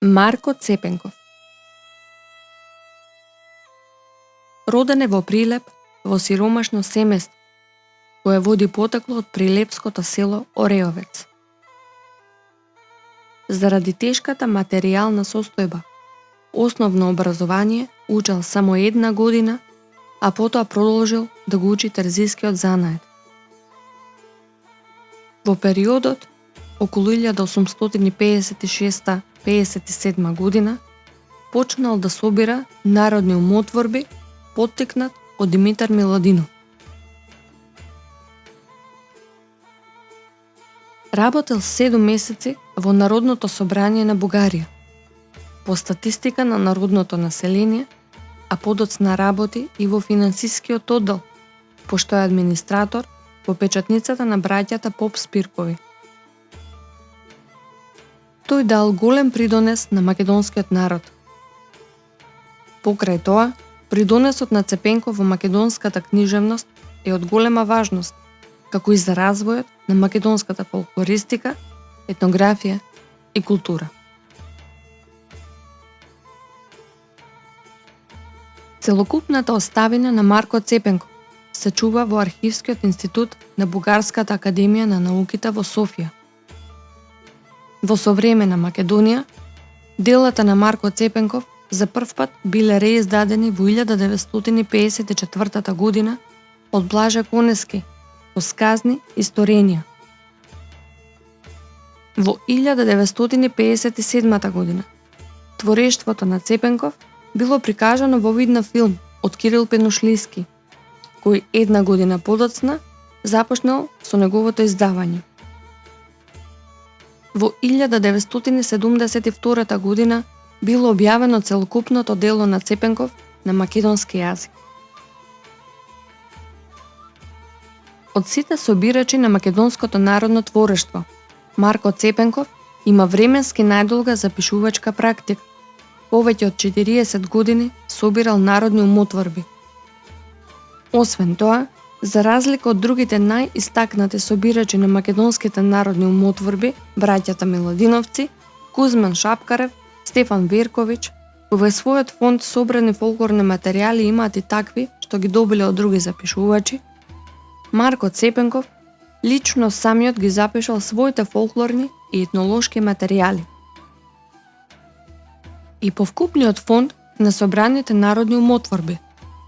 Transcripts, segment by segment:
Марко Цепенков. Роден е во Прилеп, во сиромашно семејство, кое води потекло од прилепското село Ореовец. Заради тешката материјална состојба, основно образование учел само 1 година, а потоа продолжил да го учи терзискиот занает. Во периодот околу 1856-57 година почнал да собира народни умотворби, поттикнат од Димитар Миладинов. Работел 7 месеци во Народното собрание на Бугарија, по статистика на народното население, а подоцна работи и во финансискиот оддел, пошто е администратор во печатницата на браќата Поп Спиркови. Тој дал голем придонес на македонскиот народ. Покрај тоа, придонесот на Цепенков во македонската книжевност е од голема важност, како и за развојот на македонската фолклористика, етнографија и култура. Целокупната оставина на Марко Цепенков се чува во Архивскиот институт на Бугарската академија на науките во Софија. Во современа Македонија, делата на Марко Цепенков за прв пат биле реиздадени во 1954 година од Блаже Конески во Сказни исторенија. Во 1957 година творештвото на Цепенков било прикажано во вид на филм од Кирил Пенушлиски, кој 1 година подоцна започнал со неговото издавање. Во 1972 година било објавено целокупното дело на Цепенков на македонски јазик. Од сите собирачи на македонското народно творештво, Марко Цепенков има временски најдолга запишувачка практика. Повеќе од 40 години собирал народни умотворби. Освен тоа, за разлика од другите најистакнати собирачи на македонските народни умотворби, браќата Миладиновци, Кузман Шапкарев, Стефан Верковиќ, кои во својот фонд собрани фолклорни материјали имаат и такви што ги добиле од други запишувачи, Марко Цепенков лично самиот ги запишал своите фолклорни и етнолошки материјали. И по вкупниот фонд на собраните народни умотворби,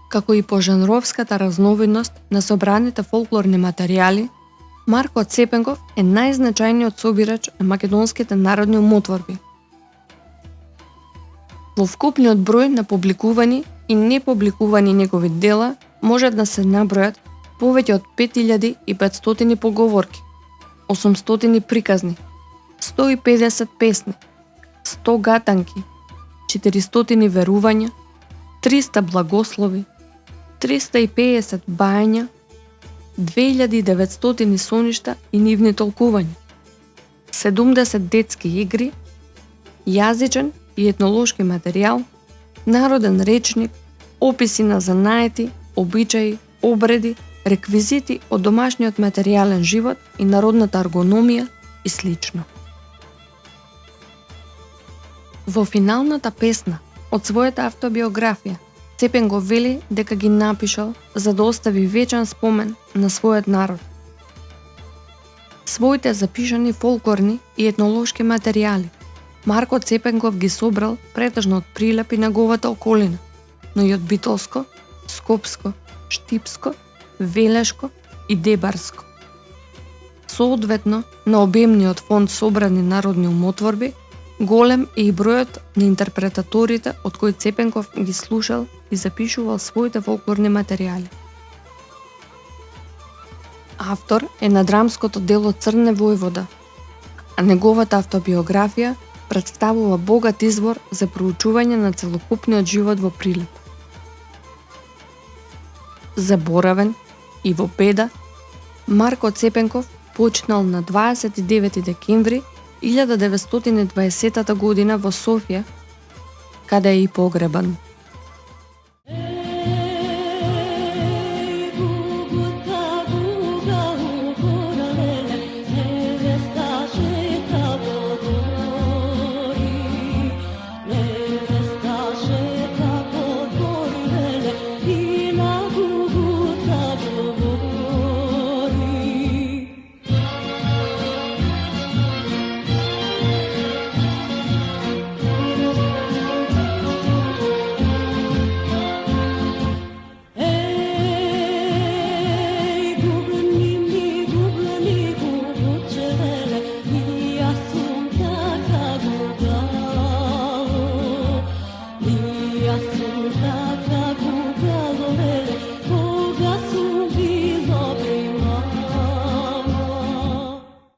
како и по жанровската разновидност на собраните фолклорни материјали, Марко Цепенков е најзначајниот собирач на македонските народни умотворби. Во вкупниот број на публикувани и непубликувани негови дела може да се набројат повеќе од 5500 поговорки, 800 приказни, 150 песни, 100 гатанки, 400 верувања, 300 благослови, 350 бајања, 2900 соништа и нивни толкувања, 70 детски игри, јазичен и етнолошки материјал, народен речник, описи на занаети, обичаи, обреди, реквизити од домашниот материјален живот и народната аргономија и слично. Во финалната песна од својата автобиографија, Цепенков вели дека ги напишал за да остави вечен спомен на својот народ. Своите запишани фолклорни и етнолошки материјали Марко Цепенков ги собрал претежно од Прилеп и неговата околина, но и од Битолско, Скопско, Штипско, Велешко и Дебарско. Соодветно на обемниот фонд собрани народни умотворби, голем е и бројот на интерпретаторите од кои Цепенков ги слушал и запишувал своите фолклорни материјали. Автор е на драмското дело Црне војвода, а неговата автобиографија представува богат извор за проучување на целокупниот живот во Прилеп. Заборавен и во беда, Марко Цепенков почнал на 29 декември 1920 година во Софија, каде е и погребан. Ascolta